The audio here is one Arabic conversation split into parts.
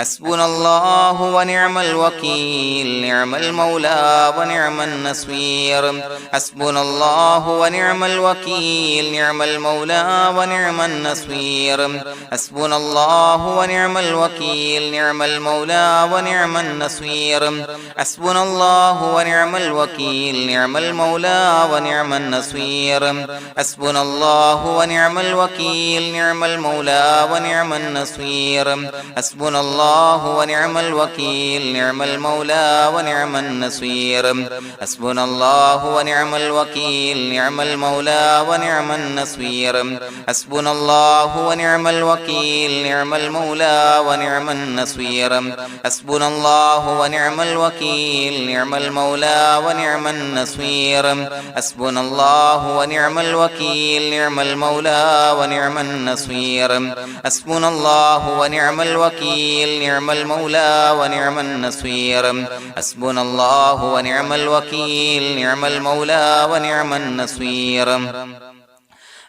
حسبنا الله ونعم الوكيل نعم المولى ونعم النصير حسبنا الله ونعم الوكيل نعم المولى ونعم النصير حسبنا الله ونعم الوكيل نعم المولى ونعم النصير حسبنا الله ونعم الوكيل نعم المولى ونعم النصير حسبنا الله ونعم الوكيل نعم المولى ونعم النصير حسبنا الله ونعم الوكيل نعم المولى ونعم النصير حسبنا الله ونعم الوكيل نعم المولى ونعم النصير حسبنا الله ونعم الوكيل نعم المولى ونعم النصير حسبنا الله ونعم الوكيل نعم المولى ونعم النصير حسبنا الله ونعم الوكيل نعم المولى ونعم النصير حسبنا الله ونعم الوكيل نعم المولى ونعم النصير حسبنا الله ونعم الوكيل نعم المولى ونعم النصير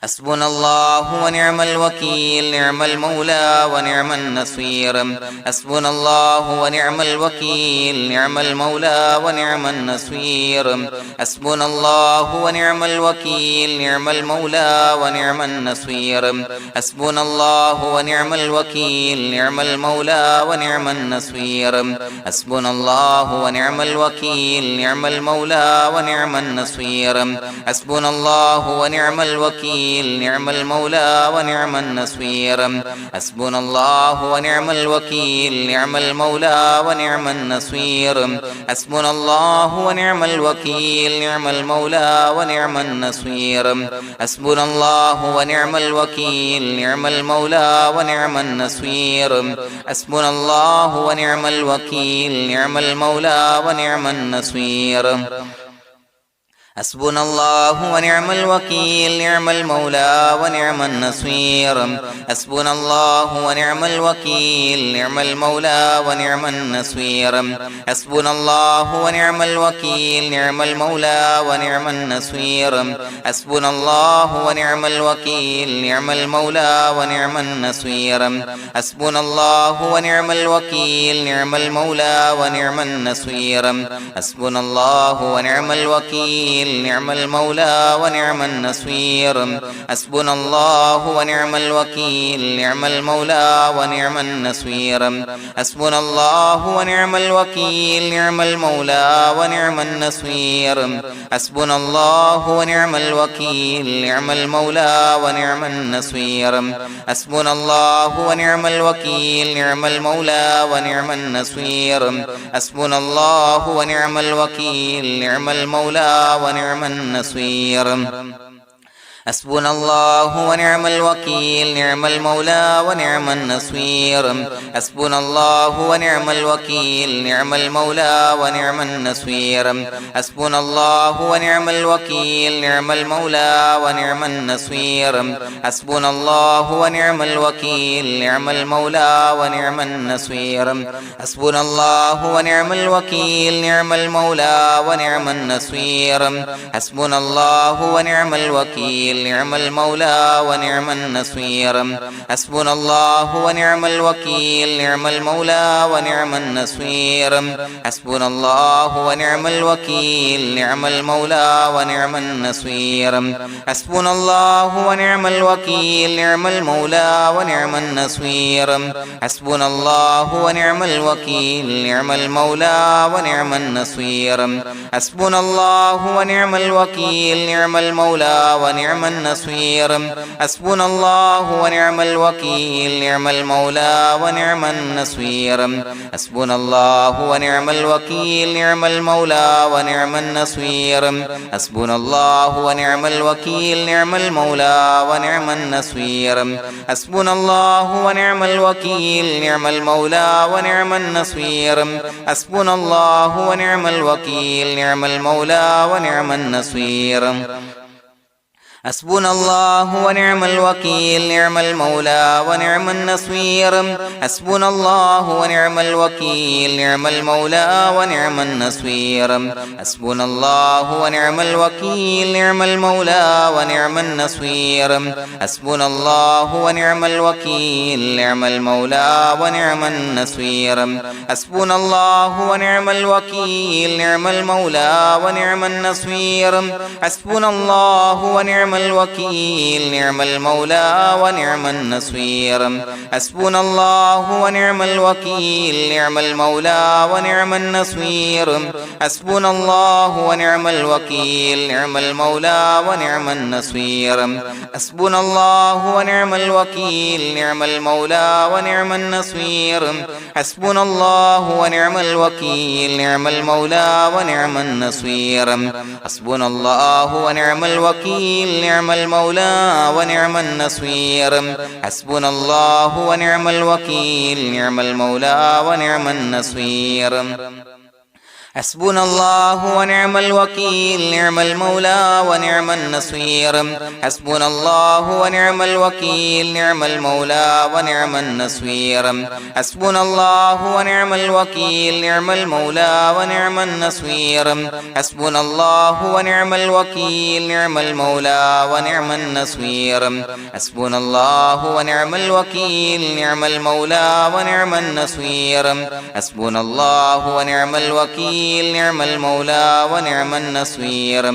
حسبنا الله ونعم الوكيل نعم المولى ونعم النصير حسبنا الله ونعم الوكيل نعم المولى ونعم النصير حسبنا الله ونعم الوكيل نعم المولى ونعم النصير حسبنا الله ونعم الوكيل نعم المولى ونعم النصير حسبنا الله ونعم الوكيل نعم المولى ونعم النصير حسبنا الله ونعم الوكيل نعم المولى ونعم النصير حسبنا الله ونعم الوكيل نعم المولى ونعم النصير حسبنا الله ونعم الوكيل نعم المولى ونعم النصير حسبنا الله ونعم الوكيل نعم المولى ونعم النصير حسبنا الله ونعم الوكيل نعم المولى ونعم النصير حسبنا الله ونعم الوكيل نعم المولى ونعم النصير حسبنا الله ونعم الوكيل نعم المولى ونعم النصير حسبنا الله ونعم الوكيل نعم المولى ونعم النصير حسبنا الله ونعم الوكيل نعم المولى ونعم النصير حسبنا الله ونعم الوكيل نعم المولى ونعم النصير حسبنا الله ونعم الوكيل نعم المولى ونعم النصير حسبنا الله ونعم الوكيل نعم المولى ونعم النصير حسبنا الله ونعم الوكيل نعم المولى ونعم النصير حسبنا الله ونعم الوكيل نعم المولى ونعم النصير حسبنا الله ونعم الوكيل نعم المولى ونعم النصير حسبنا الله ونعم الوكيل نعم المولى ونعم النصير حسبنا الله ونعم الوكيل نعم المولى ونعم النصير حسبنا الله ونعم الوكيل نعم المولى ونعم النصير حسبنا الله ونعم الوكيل نعم المولى ونعم النصير حسبنا الله ونعم الوكيل نعم المولى ونعم النصير حسبنا الله ونعم الوكيل نعم المولى ونعم النصير حسبنا الله ونعم الوكيل نعم المولى ونعم النصير حسبنا الله ونعم الوكيل نعم المولى ونعم النصير حسبنا الله ونعم الوكيل نعم المولى ونعم النصير حسبنا الله ونعم الوكيل نعم المولى ونعم النصير حسبنا الله ونعم الوكيل نعم المولى ونعم النصير حسبنا الله ونعم الوكيل نعم المولى ونعم النصير حسبنا الله ونعم الوكيل نعم المولى ونعم النصير حسبنا الله ونعم الوكيل نعم المولى ونعم النصير حسبنا الله ونعم الوكيل نعم المولى ونعم النصير حسبنا الله ونعم الوكيل نعم المولى ونعم النصير حسبنا الله ونعم الوكيل نعم المولى ونعم النصير حسبنا الله ونعم الوكيل نعم المولى ونعم النصير حسبنا الله ونعم الوكيل نعم المولى ونعم النصير حسبنا الله ونعم الوكيل نعم المولى ونعم النصير حسبنا الله ونعم الوكيل نعم المولى ونعم النصير حسبنا الله ونعم الوكيل نعم المولى ونعم النصير حسبنا الله ونعم الوكيل نعم المولى ونعم النصير حسبنا الله ونعم الوكيل نعم المولى ونعم النصير حسبنا الله ونعم الوكيل نعم المولى ونعم النصير حسبنا الله ونعم الوكيل نعم المولى ونعم النصير حسبنا الله ونعم الوكيل نعم المولى ونعم النصير حسبنا الله ونعم الوكيل نعم المولى ونعم النصير حسبنا الله ونعم الوكيل نعم المولى ونعم النصير حسبنا الله ونعم الوكيل نعم المولى ونعم النصير حسبنا الله ونعم الوكيل نعم المولى ونعم النصير حسبنا الله ونعم الوكيل نعم المولى ونعم النصير حسبنا الله ونعم الوكيل نعم المولى ونعم النصير حسبنا الله ونعم الوكيل نعم المولى ونعم النصير حسبنا الله ونعم الوكيل نعم المولى ونعم النصير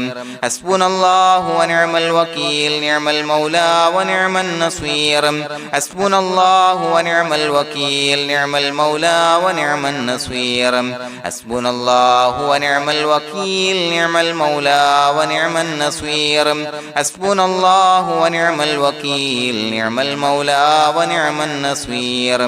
حسبنا الله ونعم الوكيل نعم المولى ونعم النصير حسبنا الله ونعم الوكيل نعم المولى ونعم النصير حسبنا الله ونعم الوكيل نعم المولى ونعم النصير حسبنا الله ونعم الوكيل نعم المولى ونعم النصير حسبنا الله ونعم الوكيل نعم المولى ونعم النصير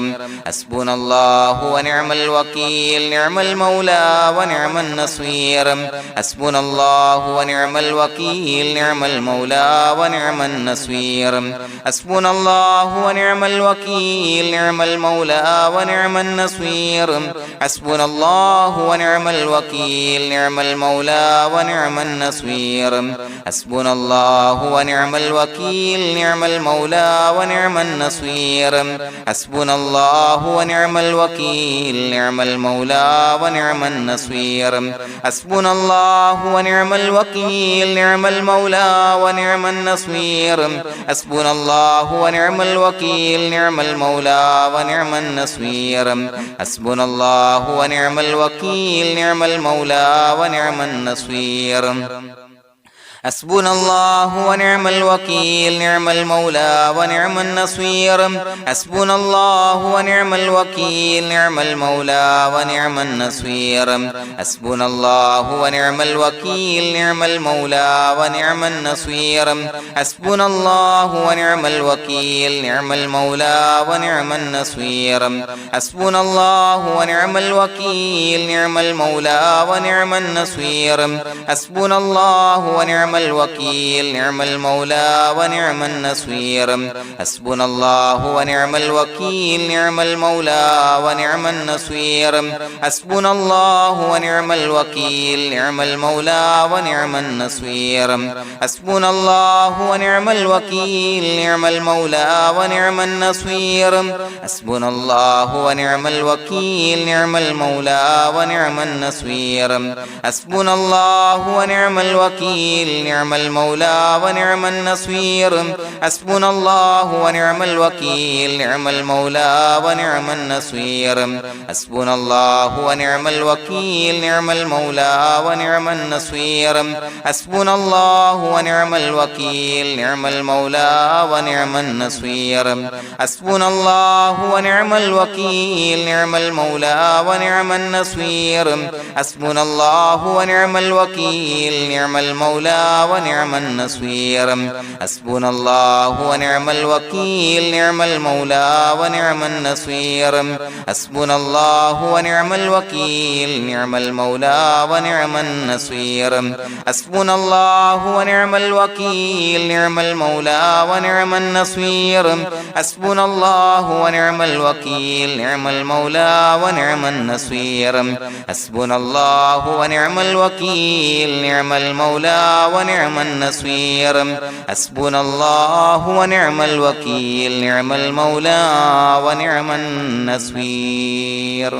حسبنا الله ونعم الوكيل نعم المولى ونعم النصير حسبنا الله ونعم الوكيل نعم المولى ونعم النصير حسبنا الله ونعم الوكيل نعم المولى ونعم النصير حسبنا الله ونعم الوكيل نعم المولى ونعم النصير حسبنا الله ونعم الوكيل نعم المولى ونعم النصير حسبنا الله ونعم الوكيل نعم المولى ونعم النصير حسبنا الله ونعم الوكيل نعم المولى ونعم النصير حسبنا الله ونعم الوكيل نعم المولى ونعم النصير حسبنا الله ونعم الوكيل نعم المولى ونعم النصير حسبنا الله ونعم الوكيل نعم المولى ونعم النصير حسبنا الله ونعم الوكيل نعم المولى ونعم النصير حسبنا الله ونعم الوكيل نعم المولى ونعم النصير حسبنا الله ونعم الوكيل نعم المولى ونعم النصير حسبنا الله ونعم الوكيل نعم المولى ونعم النصير حسبنا الله ونعم الوكيل نعم المولى ونعم النصير حسبنا الله ونعم الوكيل نعم المولى ونعم النصير حسبنا الله ونعم الوكيل نعم المولى ونعم النصير حسبنا الله ونعم الوكيل نعم المولى ونعم النصير حسبنا الله ونعم الوكيل نعم المولى ونعم النصير حسبنا الله ونعم الوكيل نعم المولى ونعم النصير حسبنا الله ونعم الوكيل نعم المولى ونعم النصير حسبنا الله ونعم الوكيل نعم المولى ونعم النصير حسبنا الله ونعم الوكيل نعم المولى ونعم النصير حسبنا الله ونعم الوكيل نعم المولى ونعم النصير حسبنا الله ونعم الوكيل نعم المولى ونعم النصير حسبنا الله ونعم الوكيل نعم المولى ونعم النصير حسبنا الله ونعم الوكيل نعم المولى ونعم النصير حسبنا الله ونعم الوكيل نعم المولى ونعم النصير حسبنا الله ونعم الوكيل نعم المولى ونعم النصير حسبنا الله ونعم الوكيل نعم المولى ونعم النصير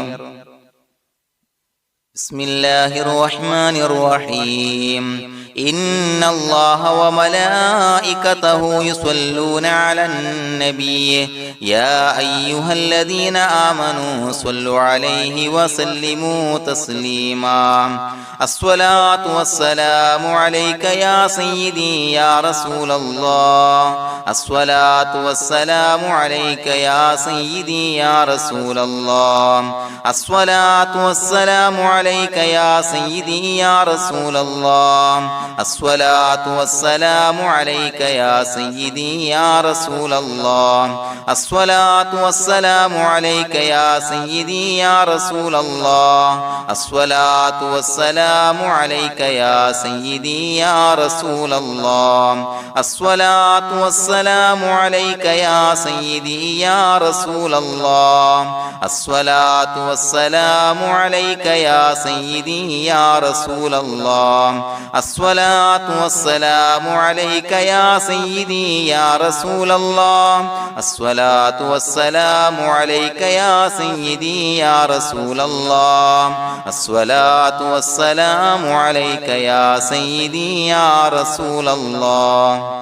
بسم الله الرحمن الرحيم إن الله وملائكته يصلون على النبي يا أيها الذين آمنوا صلوا عليه وسلموا تسليما الصلاة والسلام عليك يا سيدي يا رسول الله الصلاة والسلام عليك يا سيدي يا رسول الله الصلاة والسلام عليك يا سيدي يا رسول الله الصلاة والسلام عليك يا سيدي يا رسول الله الصلاة والسلام عليك يا سيدي يا رسول الله الصلاة والسلام عليك يا سيدي يا رسول الله الصلاة والسلام عليك يا سيدي يا رسول الله الصلاة والسلام عليك يا سيدي يا رسول الله الصلاة والسلام عليك يا سيدي يا رسول الله الصلاة والسلام عليك يا سيدي يا رسول الله الصلاة والسلام عليك يا سيدي يا رسول الله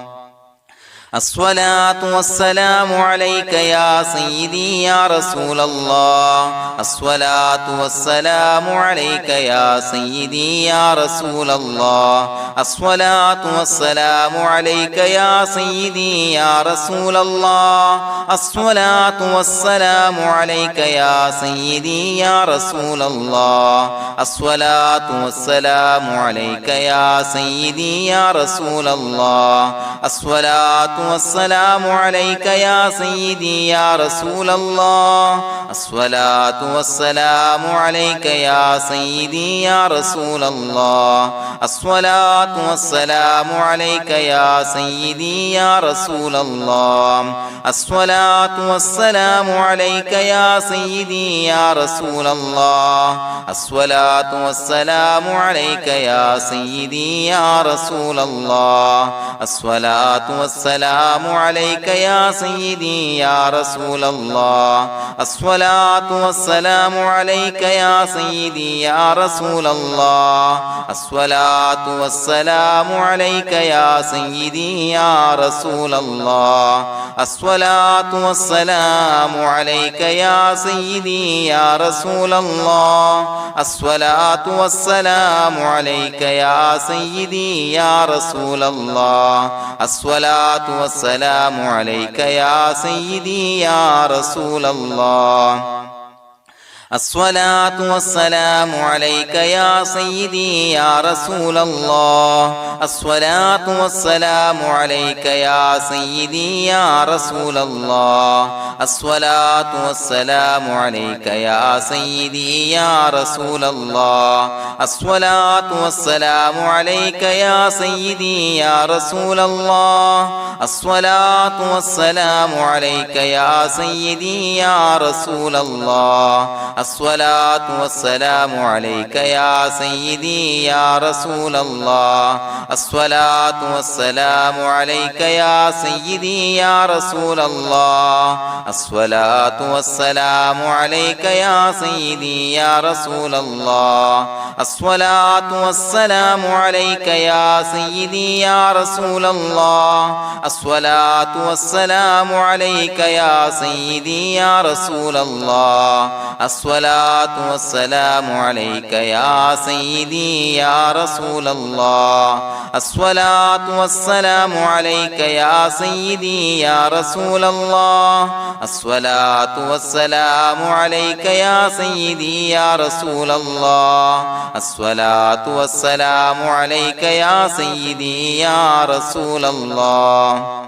الصلاة والسلام عليك يا سيدي يا رسول الله الصلاة والسلام عليك يا سيدي يا رسول الله الصلاة والسلام عليك يا سيدي يا رسول الله الصلاة والسلام عليك يا سيدي يا رسول الله الصلاة والسلام عليك يا سيدي يا رسول الله الصلاة والسلام عليك يا سيدي يا رسول الله الصلاة والسلام عليك يا سيدي يا رسول الله الصلاة والسلام عليك يا سيدي يا رسول الله الصلاة والسلام عليك يا سيدي يا رسول الله الصلاة والسلام عليك يا سيدي يا رسول الله الصلاة والسلام عليك يا سيدي يا رسول الله الصلاة والسلام عليك يا سيدي يا رسول الله الصلاة والسلام عليك يا سيدي يا رسول الله الصلاة والسلام عليك يا سيدي يا رسول الله الصلاة والسلام عليك يا سيدي يا رسول الله الصلاة والسلام عليك يا سيدي يا رسول الله الصلاة والسلام عليك يا سيدي يا رسول الله الصلاة والسلام عليك يا سيدي يا رسول الله الصلاة والسلام عليك يا سيدي يا رسول الله الصلاة والسلام عليك يا سيدي يا رسول الله الصلاة والسلام عليك يا سيدي يا رسول الله الصلاة والسلام عليك يا سيدي يا رسول الله الصلاة والسلام عليك يا سيدي يا رسول الله الصلاة والسلام عليك يا سيدي يا رسول الله الصلاة والسلام عليك يا سيدي يا رسول الله الصلاة والسلام عليك يا سيدي يا رسول الله الصلاة والسلام عليك يا سيدي يا رسول الله الصلاة والسلام عليك يا سيدي يا رسول الله الصلاة والسلام عليك يا سيدي يا رسول الله الصلاة والسلام عليك يا سيدي يا رسول الله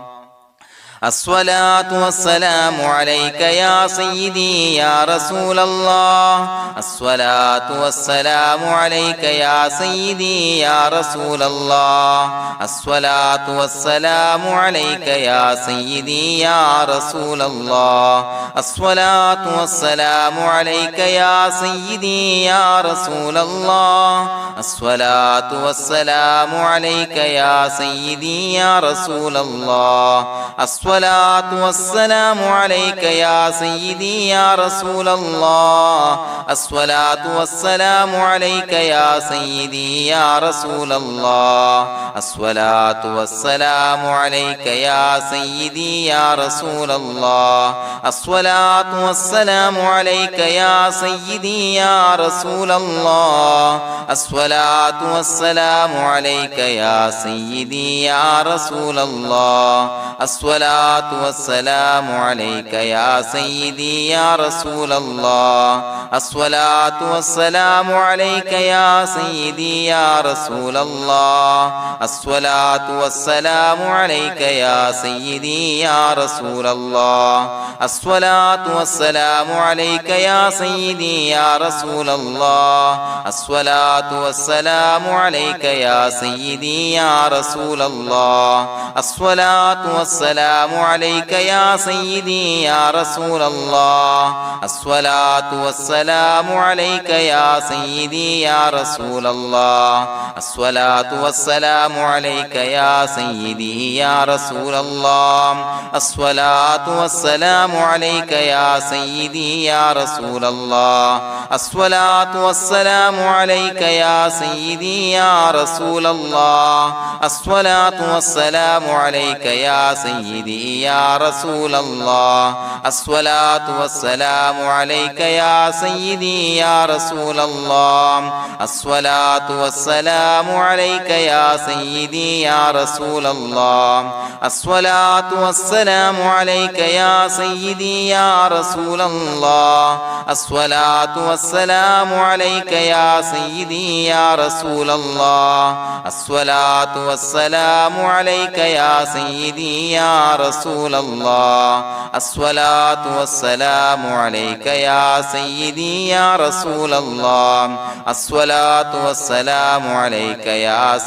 الصلاة والسلام عليك يا سيدي يا رسول الله الصلاة والسلام عليك يا سيدي يا رسول الله الصلاة والسلام عليك يا سيدي يا رسول الله الصلاة والسلام عليك يا سيدي يا رسول الله الصلاة والسلام عليك يا سيدي يا رسول الله الصلاة والسلام عليك يا سيدي يا رسول الله الصلاة والسلام عليك يا سيدي يا رسول الله الصلاة والسلام عليك يا سيدي يا رسول الله الصلاة والسلام عليك يا سيدي يا رسول الله الصلاة والسلام عليك يا سيدي يا رسول الله الصلاة والسلام عليك يا سيدي يا رسول الله الصلاة والسلام عليك يا سيدي يا رسول الله الصلاة والسلام عليك يا سيدي يا رسول الله الصلاة والسلام عليك يا سيدي يا رسول الله الصلاة والسلام عليك يا سيدي يا رسول الله الصلاة والسلام عليك يا سيدي يا رسول الله الصلاة والسلام عليك يا سيدي يا رسول الله الصلاة والسلام عليك يا سيدي يا رسول الله الصلاة والسلام عليك يا سيدي يا رسول الله الصلاة والسلام عليك يا سيدي يا رسول الله الصلاة والسلام عليك يا سيدي يا رسول الله الصلاة والسلام عليك يا سيدي يا رسول الله الصلاة والسلام عليك يا سيدي يا رسول الله الصلاة والسلام عليك يا سيدي يا رسول الله الصلاة والسلام عليك يا سيدي يا رسول الله الصلاة والسلام عليك يا سيدي يا رسول الله الصلاة والسلام عليك يا سيدي يا رسول الله الصلاة والسلام عليك يا سيدي يا رسول الله الصلاة والسلام عليك يا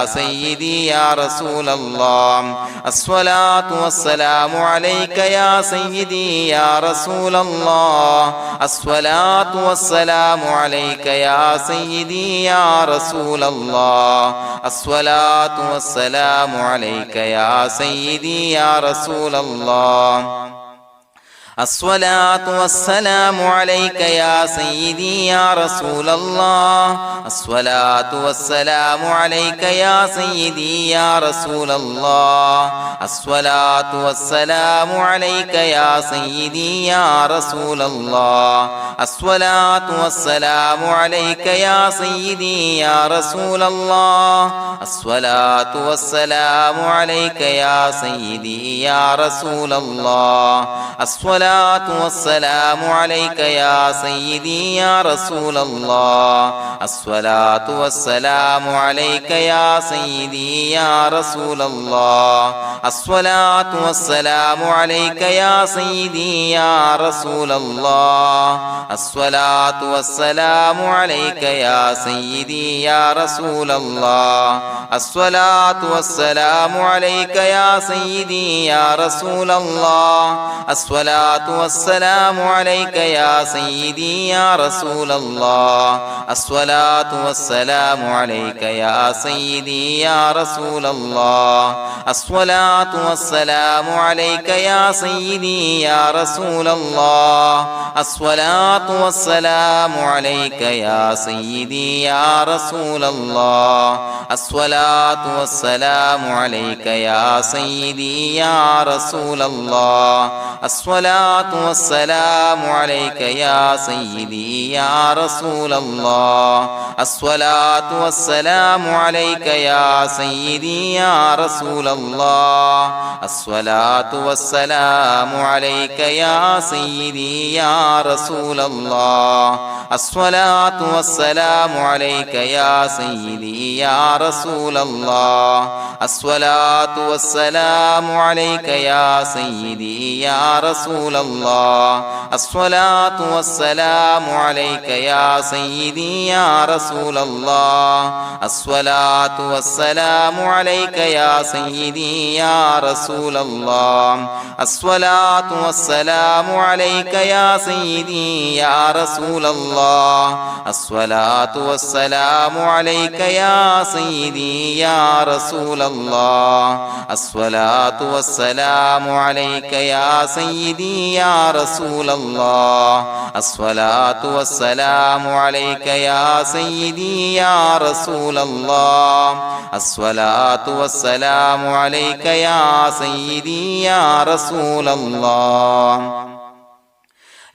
سيدي يا رسول الله الصلاة والسلام عليك يا سيدي يا رسول الله الصلاة والسلام عليك يا سيدي يا رسول الله الصلاة والسلام عليك يا سيدي يا رسول الله الصلاة والسلام عليك يا سيدي يا رسول الله الصلاة والسلام عليك يا سيدي يا رسول الله الصلاة والسلام عليك يا سيدي يا رسول الله الصلاة والسلام عليك يا سيدي يا رسول الله الصلاة والسلام عليك يا سيدي يا رسول الله الصلاة والسلام عليك يا سيدي يا رسول الله الصلاة والسلام عليك يا سيدي يا رسول الله الصلاة والسلام عليك يا سيدي يا رسول الله الصلاة والسلام عليك يا سيدي يا رسول الله الصلاة والسلام عليك يا سيدي يا رسول الله الصلاة والسلام عليك يا سيدي يا رسول الله الصلاة والسلام عليك يا سيدي يا رسول الله الصلاة والسلام عليك يا سيدي يا رسول الله الصلاة والسلام عليك يا سيدي يا رسول الله الصلاة والسلام عليك يا سيدي يا رسول الله الصلاة الصلاة والسلام عليك يا سيدي يا رسول الله الصلاة والسلام عليك يا سيدي يا رسول الله الصلاة والسلام عليك يا سيدي يا رسول الله الصلاة والسلام عليك يا سيدي يا رسول الله الصلاة والسلام عليك يا سيدي يا رسول الله الصلاة والسلام عليك يا سيدي يا رسول الله الصلاة والسلام عليك يا سيدي يا رسول الله الصلاة والسلام عليك يا سيدي يا رسول الله الصلاة والسلام عليك يا سيدي يا رسول الله الصلاة والسلام عليك يا سيدي يا رسول الله الصلاة والسلام عليك يا سيدي يا رسول الله الصلاة والسلام عليك يا سيدي يا رسول الله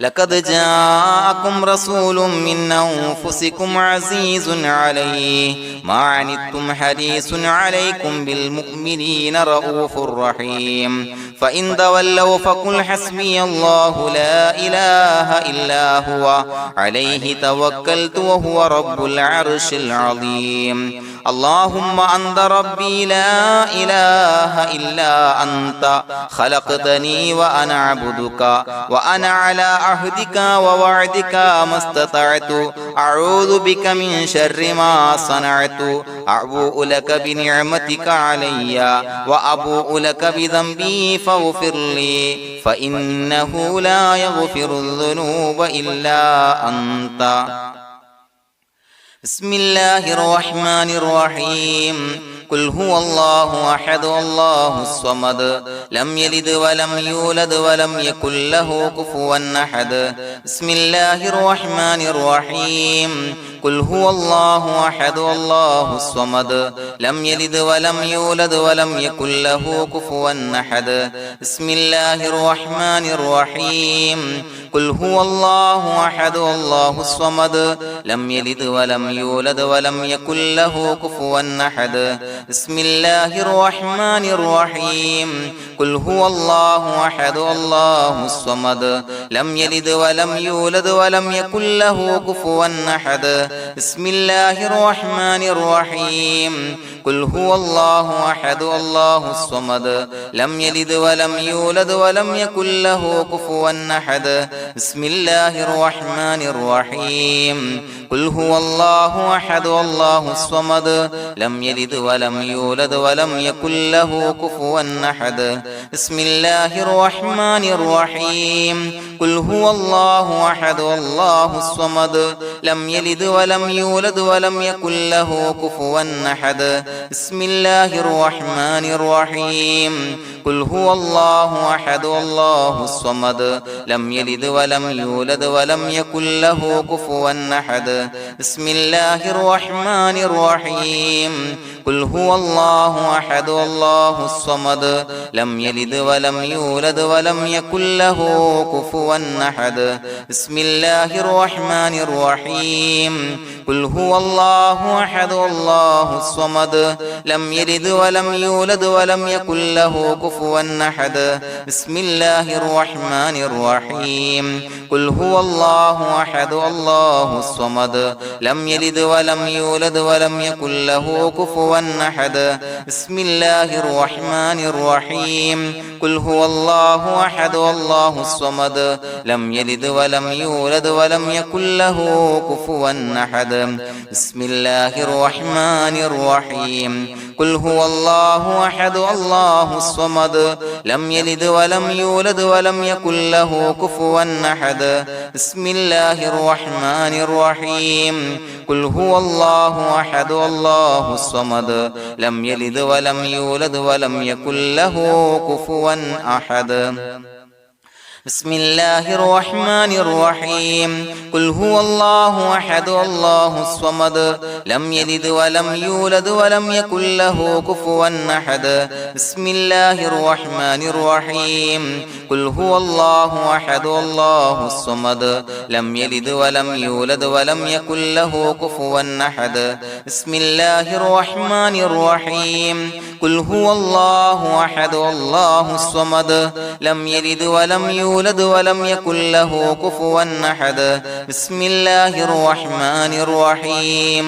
لقد جاءكم رسول من أنفسكم عزيز عليه ما عنتم حريص عليكم بالمؤمنين رؤوف رحيم فإن تولوا فقل حسبي الله لا إله إلا هو عليه توكلت وهو رب العرش العظيم اللهم أنت ربي لا إله إلا أنت خلقتني وأنا عبدك وأنا على عهدك ووعدك ما استطعت أعوذ بك من شر ما صنعت أبوء لك بنعمتك علي وأبوء لك بذنبي فاغفر لي فإنه لا يغفر الذنوب إلا أنت بسم الله الرحمن الرحيم قل هو الله أحد الله الصمد لم يلد ولم يولد ولم يكن له كفوا أحد بسم الله الرحمن الرحيم قل هو الله أحد الله الصمد لم يلد ولم يولد ولم يكن له كفوا أحد بسم الله الرحمن الرحيم قل هو الله أحد الله الصمد لم يلد ولم يولد ولم يكن له كفوا أحد بسم الله الرحمن الرحيم قل هو الله أحد الله الصمد لم يلد ولم يولد ولم يكن له كفوا أحد بسم الله الرحمن الرحيم قل هو الله أحد الله الصمد لم يلد ولم يولد ولم يكن له كفوا أحد بسم الله الرحمن الرحيم قل هو الله أحد الله الصمد لم يلد ولم يولد ولم يكن له كفوا أحد بسم الله الرحمن الرحيم قل هو الله أحد الله الصمد لم يلد ولم يولد ولم يكن له كفوا أحد بسم الله الرحمن الرحيم قل هو الله أحد الله الصمد لم يلد ولم يولد ولم يكن له كفوا أحد بسم الله الرحمن الرحيم قل هو الله أحد الله الصمد لم يلد ولم يولد ولم يكن له كفوا أحد بسم الله الرحمن الرحيم قل هو الله أحد الله الصمد لم يلد ولم يولد ولم يكن له كفوا أحد بسم الله الرحمن الرحيم قل هو الله أحد الله الصمد لم يلد ولم يولد ولم يكن له كفوا أحد بسم الله الرحمن الرحيم قل هو الله أحد الله الصمد لم يلد ولم يولد ولم يكن له كفوا أحد بسم الله الرحمن الرحيم قل هو الله أحد الله الصمد لم يلد ولم يولد ولم يكن له كفوا أحد بسم الله الرحمن الرحيم قل هو الله أحد الله الصمد لم يلد ولم يولد ولم يكن له كفوا أحد بسم الله الرحمن الرحيم قل هو الله أحد الله الصمد لم يلد ولم يولد ولم يكن له كفوا أحد بسم الله الرحمن الرحيم قل هو الله أحد الله الصمد لم يلد ولم يولد ولم يكن له كفوا أحد بسم الله الرحمن الرحيم قل هو الله أحد الله الصمد لم يلد ولم يولد ولم يكن له كفوا أحد بسم الله الرحمن الرحيم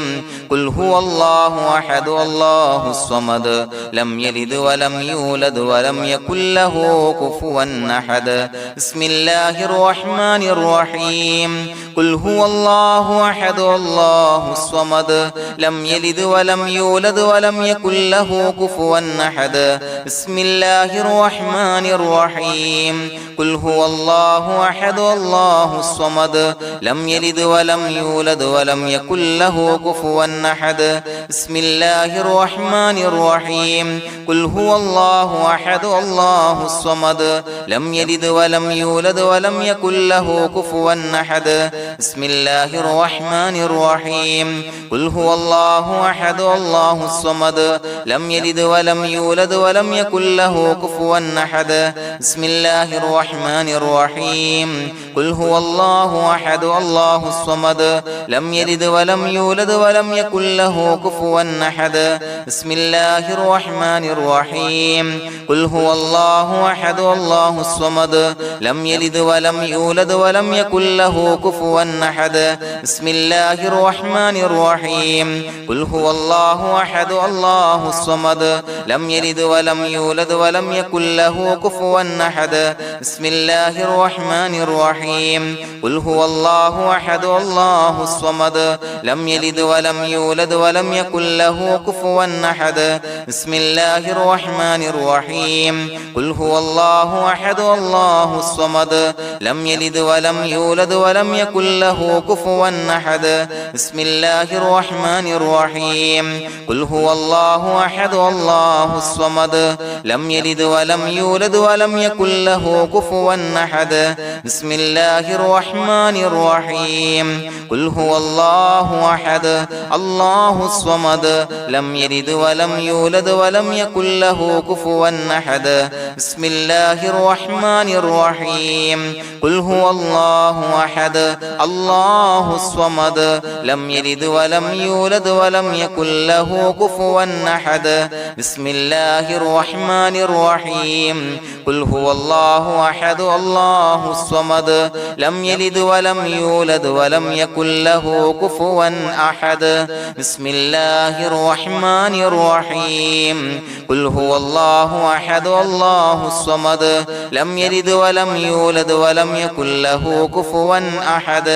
قل هو الله أحد الله الصمد لم يلد ولم يولد ولم يكن له كفوا أحد بسم الله الرحمن الرحيم قل هو الله أحد الله الصمد لم يلد ولم يولد ولم يكن له كفوا أحد بسم الله الرحمن الرحيم قل هو الله أحد الله الصمد لم يلد ولم يولد ولم يكن له كفوا أحد بسم الله الرحمن الرحيم قل هو الله أحد الله الصمد لم يلد ولم يولد ولم يكن له كفوا أحد بسم الله الرحمن الرحيم قل هو الله أحد الله الصمد لم يلد ولم يولد ولم يكن له كفوا أحد بسم الله الرحمن الرحيم قل هو الله أحد الله الصمد لم يلد ولم يولد ولم يكن له كفوا أحد بسم الله الرحمن الرحيم قل هو الله أحد الله الصمد لم يلد ولم يولد ولم يكن له كفوا أحد بسم الله الرحمن الرحيم قل هو الله أحد الله الصمد لم يلد ولم يولد ولم يكن له كفوا أحد بسم الله الرحمن الرحيم قل هو الله أحد الله الصمد لم يلد ولم يولد ولم يكن له كفوا أحد بسم الله الرحمن الرحيم قل هو الله أحد الله الصمد لم يلد ولم يولد ولم يكن له كفوا أحد بسم الله الرحمن الرحيم قل هو الله أحد الله الصمد لم يلد ولم يولد ولم يكن له كفوا أحد بسم الله الرحمن الرحيم قل هو الله أحد الله الصمد لم يلد ولم يولد ولم يكن له كفوا أحد بسم الله الرحمن الرحيم قل هو الله أحد الله الصمد لم يلد ولم يولد ولم يكن له كفوا أحد بسم الله الرحمن الرحيم قل هو الله أحد الله الصمد لم يلد ولم يولد ولم يكن له كفوا أحد بسم الله الرحمن الرحيم قل هو الله أحد الله الصمد لم يلد ولم يولد ولم يكن له كفوا أحد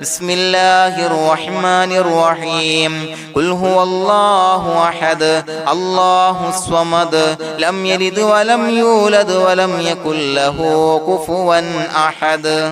بسم الله الرحمن الرحيم قل هو الله أحد الله الصمد لم يلد ولم يولد ولم يكن له كفوا أحد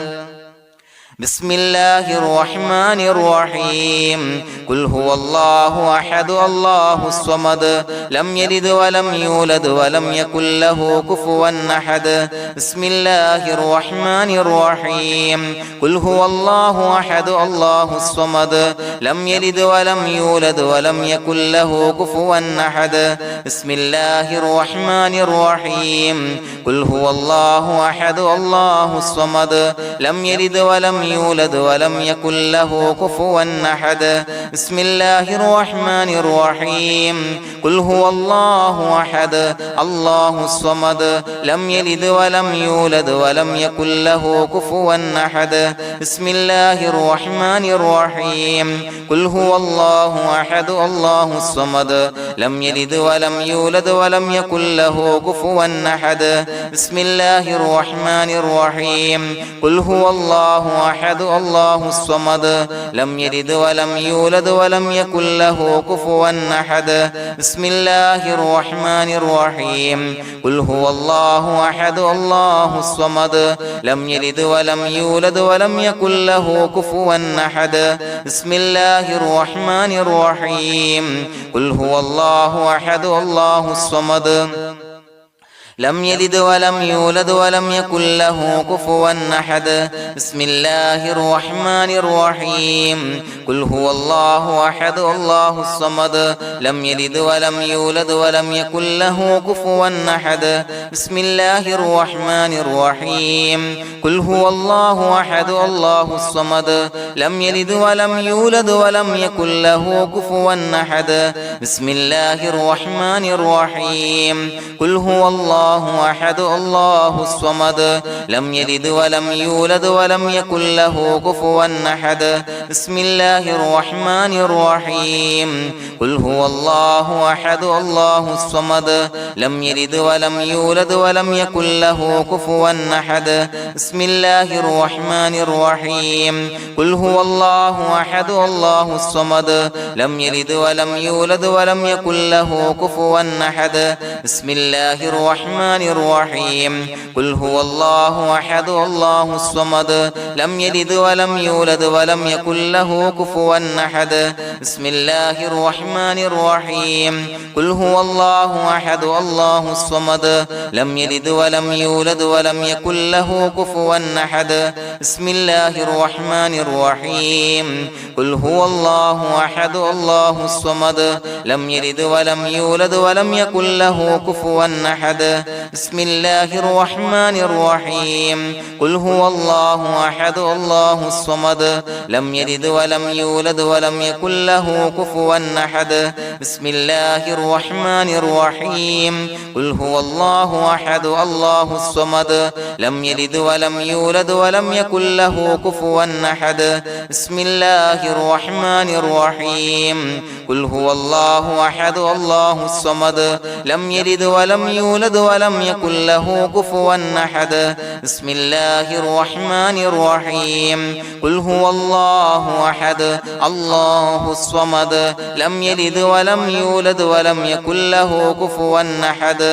بسم الله الرحمن الرحيم قل هو الله أحد الله الصمد لم يلد ولم يولد ولم يكن له كفوا أحد بسم الله الرحمن الرحيم قل هو الله أحد الله الصمد لم يلد ولم يولد ولم يكن له كفوا أحد بسم الله الرحمن الرحيم قل هو الله أحد الله الصمد لم يلد ولم يولد ولم يكن له كفوا أحد بسم الله الرحمن الرحيم قل هو الله أحد الله الصمد لم يلد ولم يولد ولم يكن له كفوا أحد بسم الله الرحمن الرحيم قل هو الله أحد الله الصمد لم يلد ولم يولد ولم يكن له كفوا أحد بسم الله الرحمن الرحيم قل هو الله أحد الله الصمد لم يلد ولم يولد ولم يكن له كفوا أحد بسم الله الرحمن الرحيم قل هو الله أحد الله الصمد لم يلد ولم يولد ولم يكن له كفوا أحد بسم الله الرحمن الرحيم قل هو الله أحد الله الصمد لم يلد ولم يولد ولم يكن له كفوا أحد بسم الله الرحمن الرحيم قل هو الله أحد الله الصمد لم يلد ولم يولد ولم يكن له كفوا أحد بسم الله الرحمن الرحيم قل هو الله أحد الله الصمد لم يلد ولم يولد ولم يكن له كفوا أحد بسم الله الرحمن الرحيم قل هو الله أحد الله الصمد لم يلد ولم يولد ولم يكن له كفوا أحد بسم الله الرحمن الرحيم قل هو الله أحد الله الصمد لم يلد ولم يولد ولم يكن له كفوا أحد بسم الله الرحمن الرحيم قل هو الله أحد الله الصمد لم يلد ولم يولد ولم يكن له كفوا أحد بسم الله الرحمن الرحيم قل هو الله أحد الله الصمد لم يلد ولم يولد ولم يكن له كفوا أحد بسم الله الرحمن الرحيم قل هو الله أحد الله الصمد لم يلد ولم يولد ولم يكن له كفوا أحد بسم الله الرحمن الرحيم قل هو الله أحد الله الصمد لم يلد ولم يولد ولم يكن له كفوا أحد بسم الله الرحمن الرحيم قل هو الله أحد الله الصمد لم يلد ولم يولد ولم يكن له كفوا أحد بسم الله الرحمن الرحيم قل هو الله أحد الله الصمد لم يلد ولم يولد ولم يكن له كفوا أحد بسم الله الرحمن الرحيم قل هو الله أحد الله الصمد لم يلد ولم يولد ولم يكن له كفوا أحد بسم الله الرحمن الرحيم قل هو الله أحد الله الصمد لم يلد ولم يولد ولم يكن له كفوا أحد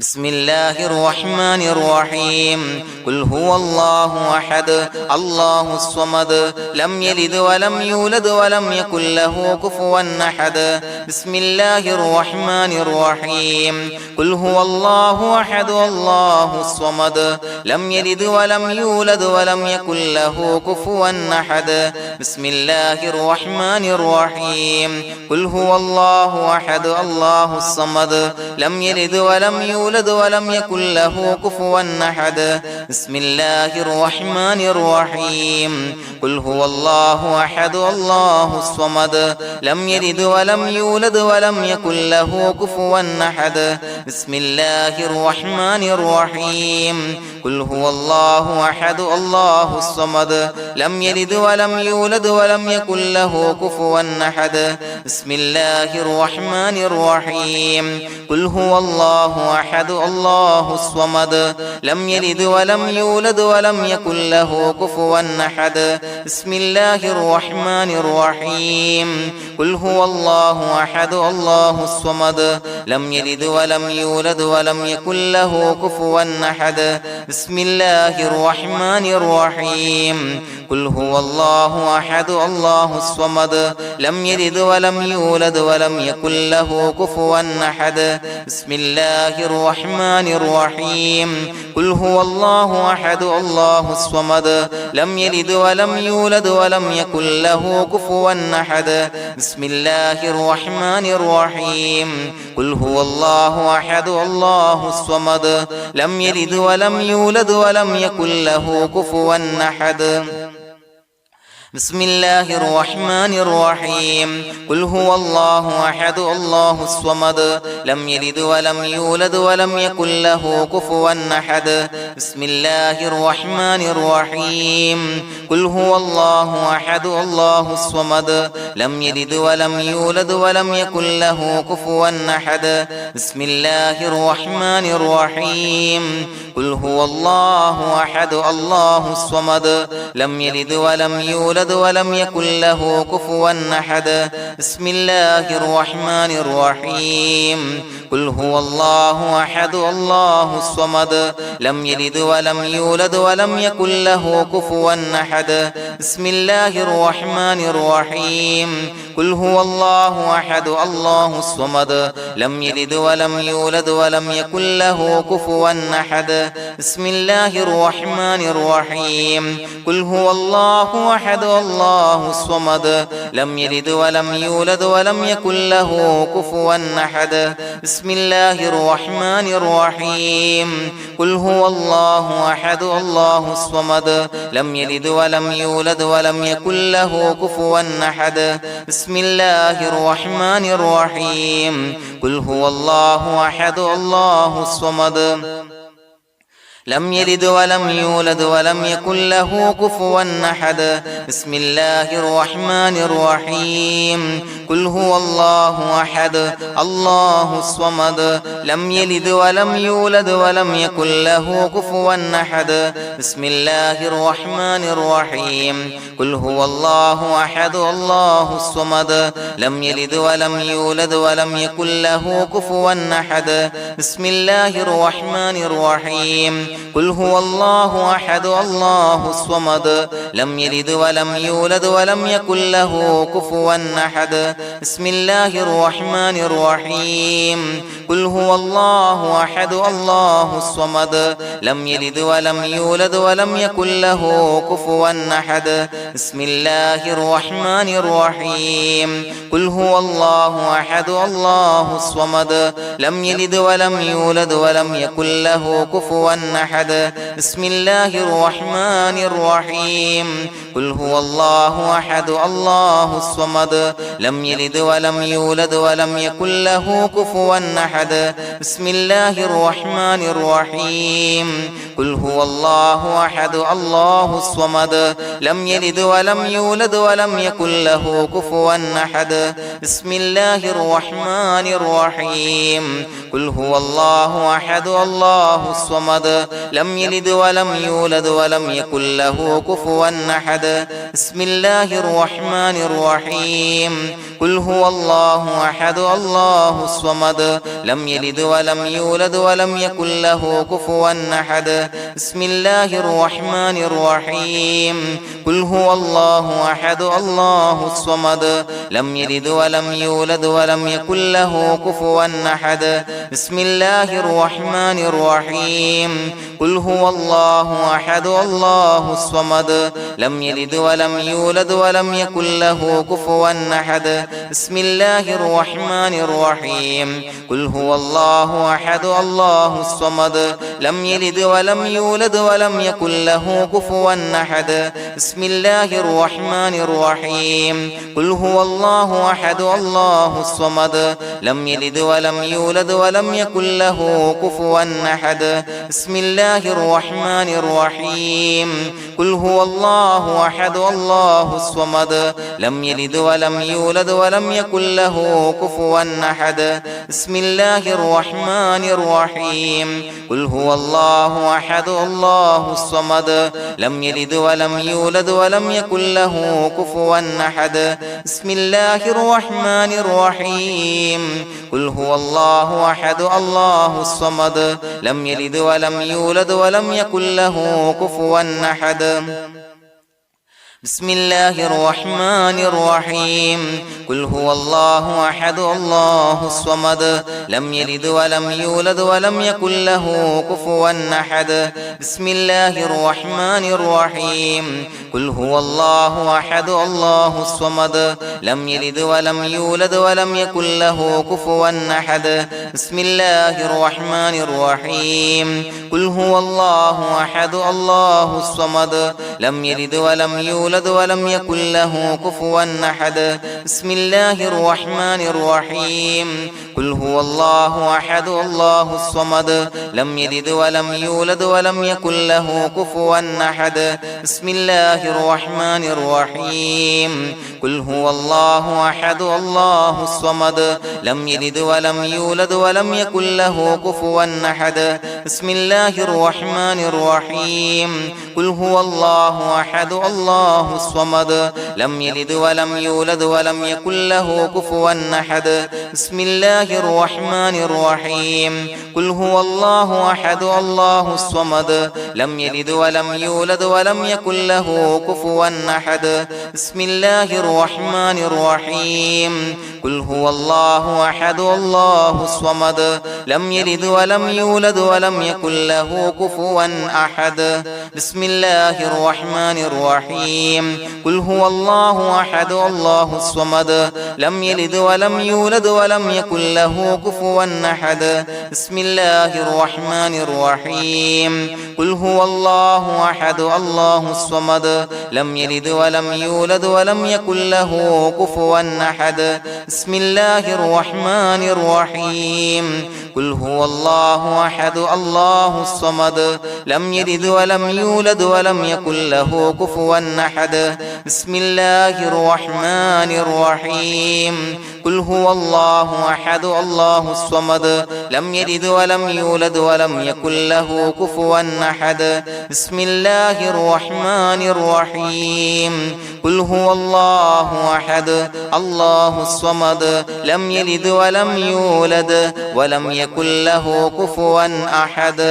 بسم الله الرحمن الرحيم قل هو الله أحد الله الصمد لم يلد ولم يولد ولم يكن له كفوا أحد بسم الله الرحمن الرحيم قل هو الله أحد الله الصمد لم يلد ولم يولد ولم يكن له كفوا أحد بسم الله الرحمن الرحيم قل هو الله أحد الله الصمد لم يلد ولم يولد ولم يكن له كفوا أحد بسم الله الرحمن الرحيم قل هو الله أحد الله الصمد لم يلد ولم يولد ولم يكن له كفوا أحد بسم الله الرحمن الرحيم قل هو الله أحد الله الصمد لم يلد ولم يولد ولم يكن له كفوا أحد بسم الله الرحمن الرحيم قل هو الله أحد الله الصمد لم يلد ولم يولد ولم يكن له كفوا أحد بسم الله الرحمن الرحيم قل هو الله أحد الله الصمد لم يلد ولم يولد ولم يكن له كفوا أحد بسم الله الرحمن الرحيم قل هو الله أحد الله الصمد لم يلد ولم يولد ولم يكن له كفوا أحد بسم الله الرحمن الرحيم قل هو الله أحد الله الصمد لم يلد ولم يولد ولم يكن له كفوا أحد بسم الله الرحمن الرحيم قل هو الله أحد الله الصمد لم يلد ولم يولد ولم يكن له كفوا أحد بسم الله الرحمن الرحيم قل هو الله أحد الله الصمد لم يلد ولم يولد ولم يكن له كفوا أحد بسم الله الرحمن الرحيم قل هو الله أحد الله الصمد لم يلد ولم يولد ولم يكن له كفوا أحد بسم الله الرحمن الرحيم قل هو الله أحد الله الصمد لم يلد ولم يولد يولد ولم يكن له كفوا أحد بسم الله الرحمن الرحيم قل هو الله أحد الله الصمد لم يلد ولم يولد ولم يكن له كفوا أحد بسم الله الرحمن الرحيم قل هو الله أحد الله الصمد لم يلد ولم يولد ولم يكن له كفوا أحد بسم الله الرحمن الرحيم قل هو الله أحد الله الصمد لم يلد ولم يولد ولم يكن له كفوا أحد بسم الله الرحمن الرحيم قل هو الله أحد الله الصمد لم يلد ولم يولد ولم يكن له كفوا أحد بسم الله الرحمن الرحيم قل هو الله أحد الله الصمد لم يلد ولم يولد ولم يكن له كفوا أحد بسم الله الرحمن الرحيم قل هو الله أحد الله الصمد لم يلد ولم يولد ولم يكن له كفوا أحد بسم الله الرحمن الرحيم قل هو الله أحد الله الصمد لم يلد ولم يولد ولم يكن له كفوا أحد بسم الله الرحمن الرحيم قل هو الله أحد الله الصمد لم يلد ولم يولد ولم يكن له كفوا أحد بسم الله الرحمن الرحيم قل هو الله أحد الله الصمد لم يلد ولم يولد ولم يكن له كفوا أحد بسم الله الرحمن الرحيم قل هو الله أحد الله الصمد لم يلد ولم يولد ولم يكن له كفوا أحد بسم الله الرحمن الرحيم قل هو الله أحد الله الصمد لم يلد ولم يولد ولم يكن له كفوا أحد بسم الله الرحمن الرحيم قل هو الله أحد الله الصمد لم يلد ولم يولد ولم يكن له كفوا أحد بسم الله الرحمن الرحيم قل هو الله أحد الله الصمد لم يلد ولم يولد ولم يكن له كفوا أحد بسم الله الرحمن الرحيم قل هو الله أحد الله الصمد لم يلد ولم يولد ولم يكن له كفوا أحد بسم الله الرحمن الرحيم قل هو الله أحد الله الصمد لم يلد ولم يولد ولم يكن له كفوا أحد بسم الله الرحمن الرحيم قل هو الله أحد الله الصمد لم يلد ولم يولد ولم يكن له كفوا أحد بسم الله الرحمن الرحيم قل هو الله أحد الله الصمد لم يلد ولم يولد ولم يكن له كفوا أحد بسم الله الرحمن الرحيم قل هو الله أحد الله الصمد لم يلد ولم يولد ولم يكن له كفوا أحد بسم الله الرحمن الرحيم قل هو الله أحد الله الصمد لم يلد ولم يولد ولم يكن له كفوا أحد بسم الله الرحمن الرحيم قل هو الله أحد الله الصمد لم يلد ولم يولد ولم يكن له كفوا أحد بسم الله الرحمن الرحيم قل هو الله أحد الله الصمد لم يلد ولم يولد ولم يكن له كفوا أحد بسم الله الرحمن الرحيم قل هو الله أحد الله الصمد لم يلد ولم يولد ولم يكن له كفوا أحد بسم الله الرحمن الرحيم قل هو الله أحد الله الصمد لم يلد ولم يولد ولم يكن له كفوا أحد بسم الله الرحمن الرحيم قل هو الله أحد الله الصمد لم يلد ولم يولد ولم يكن له كفوا أحد بسم الله الرحمن الرحيم قل هو الله أحد الله الصمد لم يلد ولم يولد ولم يكن له كفوا أحد بسم الله الرحمن الرحيم قل هو الله أحد الله الصمد لم يلد ولم يولد ولم يكن له كفوا أحد بسم الله الرحمن الرحيم قل هو الله الله أحد الله الصمد لم يلد ولم يولد ولم يكن له كفوا أحد بسم الله الرحمن الرحيم قل هو الله أحد الله الصمد لم يلد ولم يولد ولم يكن له كفوا أحد بسم الله الرحمن الرحيم قل هو الله أحد الله الصمد لم يلد ولم يولد ولم يكن له كفوا أحد بسم الله الرحمن الرحيم قل هو الله أحد الله الصمد لم يلد ولم يولد ولم يكن له كفوا أحد بسم الله الرحمن الرحيم قل هو الله أحد الله الصمد لم يلد ولم يولد ولم يكن له كفوا أحد بسم الله الرحمن الرحيم قل هو الله أحد الله الصمد لم يلد ولم يولد ولم يكن له كفوا أحد بسم الله الرحمن الرحيم قل هو الله أحد الله الصمد لم يلد ولم يولد ولم يكن له كفوا أحد بسم الله الرحمن الرحيم قل هو الله أحد الله الصمد لم يلد ولم يولد ولم يكن له كفوا أحد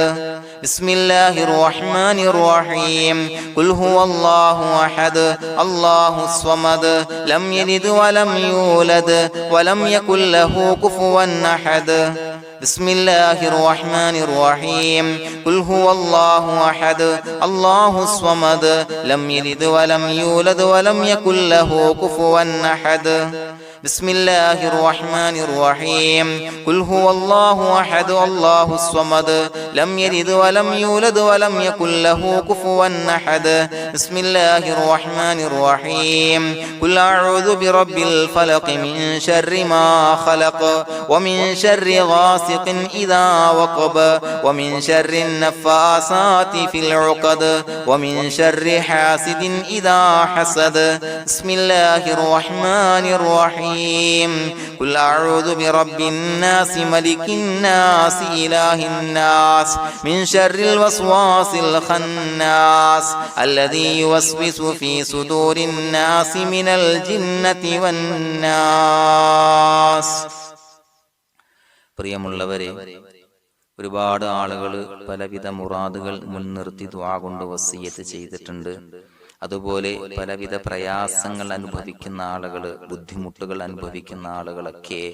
بسم الله الرحمن الرحيم قل هو الله أحد الله الصمد لم يلد ولم يولد ولم يكن له كفوا أحد بسم الله الرحمن الرحيم قل هو الله أحد الله الصمد لم يلد ولم يولد ولم يكن له كفوا أحد بسم الله الرحمن الرحيم قل هو الله أحد الله الصمد لم يلد ولم يولد ولم يكن له كفوا أحد بسم الله الرحمن الرحيم قل أعوذ برب الفلق من شر ما خلق ومن شر غاسق إذا وقب ومن شر النفاثات في العقد ومن شر حاسد إذا حسد بسم الله الرحمن الرحيم قل أعوذ برب الناس ملك الناس إله الناس من شر الوسواس الخناس الذي يوسوس في صدور الناس من الجنة والناس. പ്രിയമുള്ളവരെ, ഒരുപാട് ആളുകൾ പലവിധ മുറാദുകൾ മുൻനിർത്തി ദുആ കൊണ്ട് വസിയ്യത്ത് ചെയ്തിട്ടുണ്ട്. അതുപോലെ പലവിധ പ്രയാസങ്ങൾ അനുഭവിക്കുന്ന ആളുകൾ, ബുദ്ധിമുട്ടുകൾ അനുഭവിക്കുന്ന ആളുകളൊക്കെ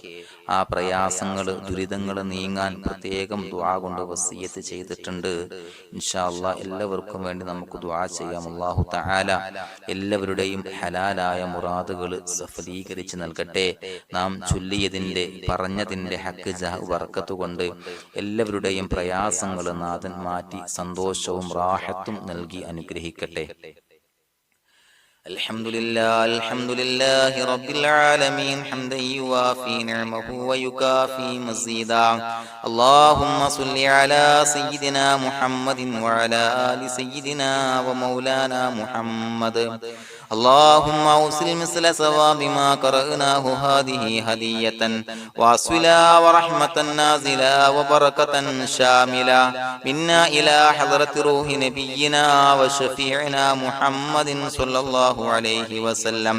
ആ പ്രയാസങ്ങൾ, ദുരിതങ്ങൾ നീങ്ങാൻ പ്രത്യേകം ദുആ കൊണ്ട് വസിയ്യത്ത് ചെയ്തിട്ടുണ്ട്. ഇൻഷാ അല്ലാഹ് എല്ലാവർക്കും വേണ്ടി നമുക്ക് ദുആ ചെയ്യാം. അല്ലാഹു തആല എല്ലാവരുടെയും ഹലാലായ മുറാദുകൾ സഫലീകരിച്ച് നൽകട്ടെ. നാം ചൊല്ലിയതിന്റെ, പറഞ്ഞതിന്റെ ഹക്ക് ജാഹ് ബർക്കത്ത് കൊണ്ട് എല്ലാവരുടെയും പ്രയാസങ്ങൾ നാഥൻ മാറ്റി സന്തോഷവും റാഹത്തും നൽകി അനുഗ്രഹിക്കട്ടെ. الحمد لله رب العالمين حمدا يوافي نعمه ويكافي مزيدا. اللهم صل على سيدنا محمد وعلى آل سيدنا ومولانا محمد. اللهم أوصل مثل ثواب ما قرأناه هذه هدية واصلا ورحمة نازلا وبركة شاملة منا إلى حضرة روح نبينا وشفيعنا محمد صلى الله عليه وسلم،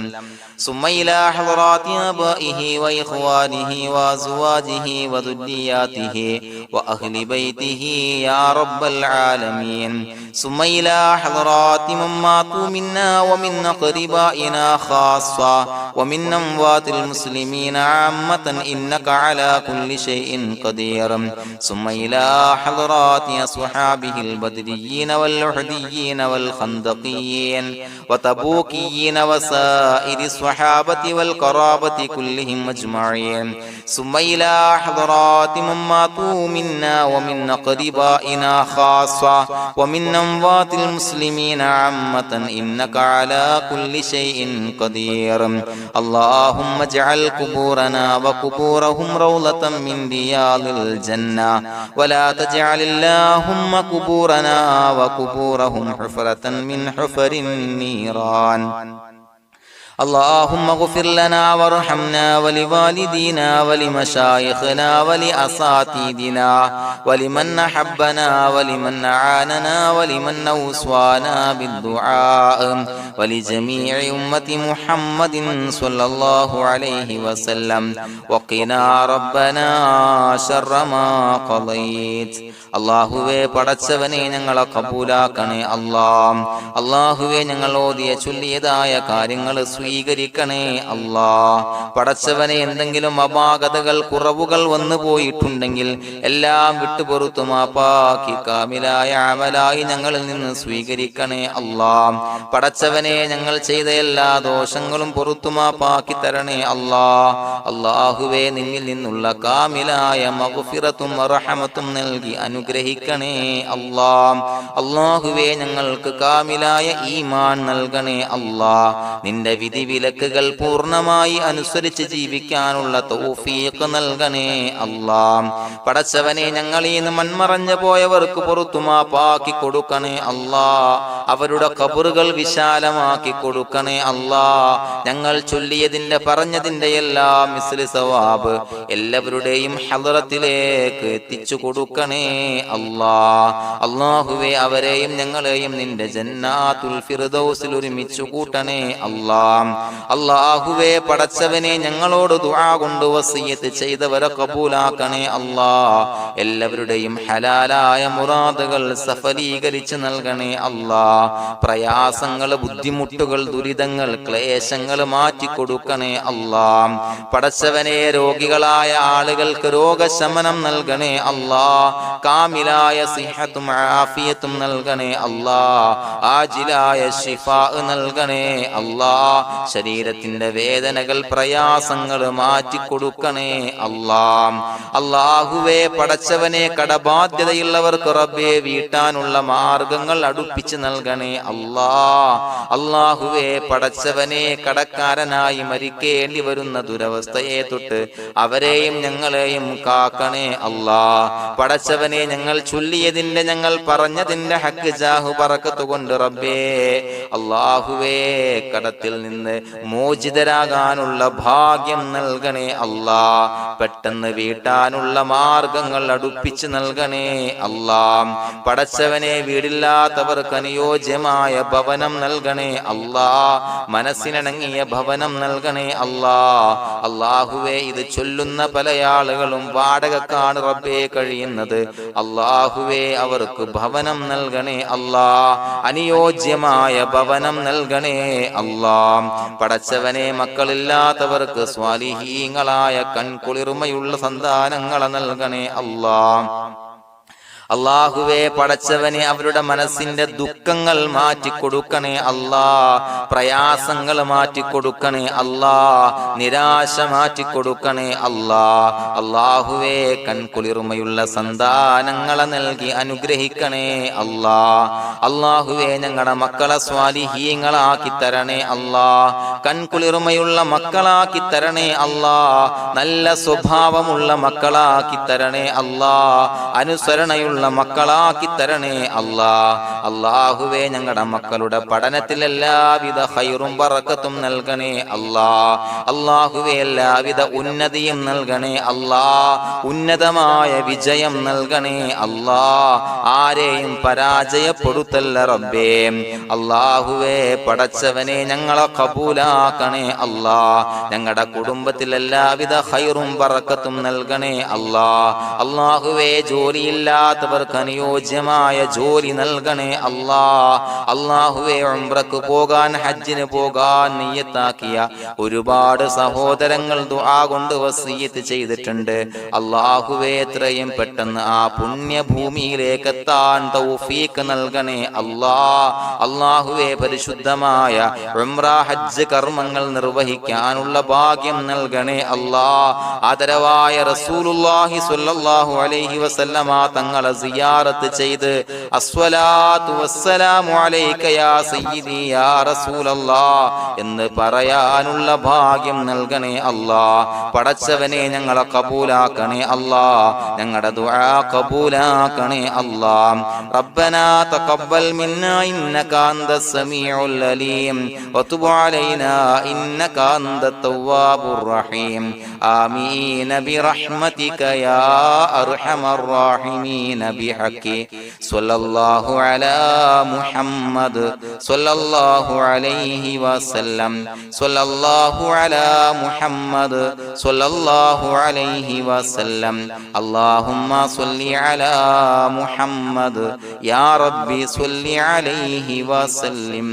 ثم إلى حضرات آبائه وإخوانه وأزواجه وذرياته وأهل بيته يا رب العالمين، ثم إلى حضرات من ماتوا منا ومن أقربائنا خاصة ومن أموات المسلمين عامة إنك على كل شيء قدير، ثم إلى حضرات أصحابه البدريين والأحديين والخندقيين وتبوكيين وسائر الصحابة والقرابة كلهم أجمعين، ثم إلى حضرات من ماتوا منا ومن أقربائنا خاصة ومن أموات المسلمين عامة إنك على كل شيء قدير. اللهم اجعل قبورنا وقبورهم روضة من رياض الجنة، ولا تجعل اللهم قبورنا وقبورهم حفرة من حفر النيران. اللهم اغفر لنا وارحمنا ولوالدينا ولمشايخنا ولأساتذتنا ولمن أحبنا ولمن أعاننا ولمن أوصانا بالدعاء ولجميع أمة محمد صلى الله عليه وسلم وقنا ربنا شر ما قضيت. അള്ളാഹുവേ പടച്ചവനെ ഞങ്ങളെ കബൂലാക്കണേ അല്ലാഹ്. അള്ളാഹുവേ ഞങ്ങൾ ഓതിയ ചൊല്ലിയതായ കാര്യങ്ങൾ സ്വീകരിക്കണേ അല്ലാഹ്. പടച്ചവനെ എന്തെങ്കിലും അപാകതകൾ കുറവുകൾ വന്നു പോയിട്ടുണ്ടെങ്കിൽ എല്ലാം വിട്ടുപൊറുത്തു മാപ്പാക്കി കാമിലായ അമലായി ഞങ്ങളിൽ നിന്ന് സ്വീകരിക്കണേ അല്ലാഹ്. പടച്ചവനെ ഞങ്ങൾ ചെയ്ത എല്ലാ ദോഷങ്ങളും പൊറുത്തു മാപ്പാക്കി തരണേ അല്ലാഹ്. അള്ളാഹുവേ നിന്നിൽ നിന്നുള്ള കാമിലായ മഗ്ഫിറത്തും റഹമത്തും നൽകി അനുഗ്രഹിക്കണേ അല്ലാഹ്. അല്ലാഹുവേ ഞങ്ങൾക്ക് കാമിലായ ഈമാൻ നൽകണേ അല്ലാഹ്. നിന്റെ വിധി വിലക്കുകൾ പൂർണ്ണമായി അനുസരിച്ച് ജീവിക്കാനുള്ള തൗഫീഖ് നൽകണേ അല്ലാഹ്. പടച്ചവനെ ഞങ്ങളിൽ നിന്ന് മൺമറഞ്ഞു പോയവർക്ക് പുറത്തു മാപ്പാക്കി കൊടുക്കണേ അല്ലാഹ്. അവരുടെ ഖബറുകൾ വിശാലമാക്കി കൊടുക്കണേ അല്ലാഹ്. ഞങ്ങൾ ചൊല്ലിയതിന്റെ പറഞ്ഞതിന്റെ എല്ലാം മിസ്ലി സവാബ് എല്ലാവരുടെയും ഹളറത്തിലേക്ക് എത്തിച്ചു കൊടുക്കണേ അല്ലാഹ്. അല്ലാഹുവേ അവരെയും ഞങ്ങളെയും നിന്റെ ജന്നാത്തുൽ ഫിർദൗസിൽ ഒരുമിച്ചു കൂട്ടണേ അല്ലാഹ്. അല്ലാഹുവേ പടച്ചവനെ ഞങ്ങളോട് ദുആ കൊണ്ട് വസിയത്ത് ചെയ്തവരെ കബൂലാക്കണേ അല്ലാഹ്. എല്ലാവരുടെയും ഹലാലായ മുറാദുകൾ സഫലീകരിച്ച് നൽകണേ അല്ലാഹ്. പ്രയാസങ്ങൾ, ബുദ്ധിമുട്ടുകൾ, ദുരിതങ്ങൾ, ക്ലേശങ്ങൾ മാറ്റിക്കൊടുക്കണേ അല്ലാഹ്. പടച്ചവനെ രോഗികളായ ആളുകൾക്ക് രോഗശമനം നൽകണേ അല്ലാഹ്. കാമിലായ സിഹത്തും ആഫിയത്തും നൽകണേ അല്ലാഹ്. ആജിലായ ശിഫാ നൽകണേ അല്ലാഹ്. ശരീരത്തിന്റെ വേദനകൾ, പ്രയാസങ്ങൾ മാറ്റിക്കൊടുക്കണേ അല്ലാഹ്. അല്ലാഹുവേ പടച്ചവനെ കടബാധ്യതയുള്ളവർക്ക് റബ്ബേ വീട്ടാനുള്ള മാർഗങ്ങൾ അടുപ്പിച്ച് നൽകണേ അല്ലാഹ്. അല്ലാഹുവേ പടച്ചവനെ കടക്കാരനായി മരിക്കേണ്ടി വരുന്ന ദുരവസ്ഥയെ തൊട്ട് അവരെയും ഞങ്ങളെയും കാക്കണേ അല്ലാഹ്. പടച്ചവനെ ഞങ്ങൾ ചൊല്ലിയതിന്റെ, ഞങ്ങൾ പറഞ്ഞതിന്റെ ഹക്ക് ജാഹു ബറക്കത്ത് കൊണ്ട് റബ്ബേ അല്ലാഹുവേ കടത്തിൽ നിന്ന് മോചിതരാകാനുള്ള ഭാഗ്യം നൽകണേ അല്ലാഹ്. പെട്ടെന്ന് വീട്ടാനുള്ള മാർഗങ്ങൾ അടുപ്പിച്ച് നൽകണേ അല്ലാഹ്. പടച്ചവനെ വീടില്ലാത്തവർക്ക് അനുയോജ്യമായ ഭവനം നൽകണേ അല്ലാഹ്. മനസ്സിനിണങ്ങിയ ഭവനം നൽകണേ അല്ലാഹ്. അല്ലാഹുവേ ഇത് ചൊല്ലുന്ന പല ആളുകളും വാടകക്കാണ് റബ്ബേ കഴിയുന്നത്. അല്ലാഹുവേ അവർക്ക് ഭവനം നൽകണേ അല്ലാഹ്. അനുയോജ്യമായ ഭവനം നൽകണേ അല്ലാഹ്. പടച്ചവനെ മക്കളില്ലാത്തവർക്ക് സ്വാലിഹീങ്ങളായ കൺകുളിർമയുള്ള സന്താനങ്ങളെ നൽകണേ അല്ലാഹ്. അല്ലാഹുവേ പടച്ചവനെ അവരുടെ മനസ്സിന്റെ ദുഃഖങ്ങൾ മാറ്റിക്കൊടുക്കണേ അല്ലാഹ്. പ്രയാസങ്ങൾ മാറ്റിക്കൊടുക്കണേ അല്ലാഹ്. നിരാശ മാറ്റിക്കൊടുക്കണേ അല്ലാഹ്. അല്ലാഹുവേ കൺകുളിർമയുള്ള സന്താനങ്ങളെ നൽകി അനുഗ്രഹിക്കണേ അല്ലാഹ്. അല്ലാഹുവേ ഞങ്ങളുടെ മക്കളെ സ്വാലിഹീങ്ങളാക്കി തരണേ അല്ലാഹ്. കൺകുളിർമയുള്ള മക്കളാക്കി തരണേ അല്ലാഹ്. നല്ല സ്വഭാവമുള്ള മക്കളാക്കി തരണേ അല്ലാഹ്. അനുസരണയുള്ള മക്കളാക്കി തരണേ അല്ലാഹ്. അല്ലാഹുവേ ഞങ്ങളുടെ മക്കളുടെ പഠനത്തിൽ എല്ലാവിധ ഖൈറും ബറക്കത്തും നൽകണേ അല്ലാഹ്. അല്ലാഹുവേ എല്ലാവിധ ഉന്നതിയും നൽകണേ അല്ലാഹ്. ഉന്നതമായ വിജയം നൽകണേ അല്ലാഹ്. ആരെയും പരാജയപ്പെടുത്തല്ല റബ്ബേ. അല്ലാഹുവേ പടച്ചവനെ ഞങ്ങളെ കബൂലാക്കണേ അല്ലാഹ്. ഞങ്ങളുടെ കുടുംബത്തിൽ എല്ലാവിധ ഖൈറും ബറക്കത്തും നൽകണേ അല്ലാഹ്. അല്ലാഹുവേ ജോലിയില്ലാത്ത അനുയോജ്യമായ ജോലി നൽകണേ അല്ലാഹ്. അല്ലാഹുവേ ഉംറക്ക് പോകാൻ, ഹജ്ജിന് പോകാൻ നിയ്യത്താക്കിയ ഒരുപാട് സഹോദരങ്ങൾ ദുആ കൊണ്ട് വസിയത്ത് ചെയ്തിട്ടുണ്ട്. അല്ലാഹുവേ എത്രയും പെട്ടെന്ന് ആ പുണ്യഭൂമിയിലേക്ക് എത്താൻ തൗഫീഖ് നൽകണേ അല്ലാഹ്. അല്ലാഹുവേ പരിശുദ്ധമായ ഉംറ ഹജ്ജ് കർമ്മങ്ങൾ നിർവഹിക്കാനുള്ള ഭാഗ്യം നൽകണേ അല്ലാഹ്. ആദരവായ റസൂലുള്ളാഹി സ്വല്ലല്ലാഹു അലൈഹി വസല്ലമ തങ്ങളെ സിയാറത്ത് ചെയ്ത് അസ്സലാത്തു വസ്സലാമു അലൈക യാ സയ്യിദി യാ റസൂലല്ലാഹ് എന്ന് പറയാനുള്ള ഭാഗ്യം നൽകണേ അല്ലാഹ്. പടച്ചവനെ ഞങ്ങളെ കബൂലാക്കണേ അല്ലാഹ്, ഞങ്ങളുടെ ദുആ കബൂലാക്കണേ അല്ലാഹ്. റബ്ബനാ തഖബ്ബൽ മിന്നാ ഇന്നക അന്തസ് സമീഉൽ അലീം വതുബ് അലൈനാ ഇന്നക അന്തത് തവ്വാബുർ റഹീം. ആമീൻ ബിറഹ്മതിക യാ അർഹമർ റഹീമീൻ ബിഹഖി സ്വല്ലല്ലാഹു അലാ മുഹമ്മദ് സ്വല്ലല്ലാഹു അലൈഹി വസല്ലം സ്വല്ലല്ലാഹു അലാ മുഹമ്മദ് സ്വല്ലല്ലാഹു അലൈഹി വസല്ലം. അല്ലാഹുമ്മ സ്വല്ലി അലാ മുഹമ്മദ് യാ റബ്ബി സ്വല്ലി അലൈഹി വസല്ലം.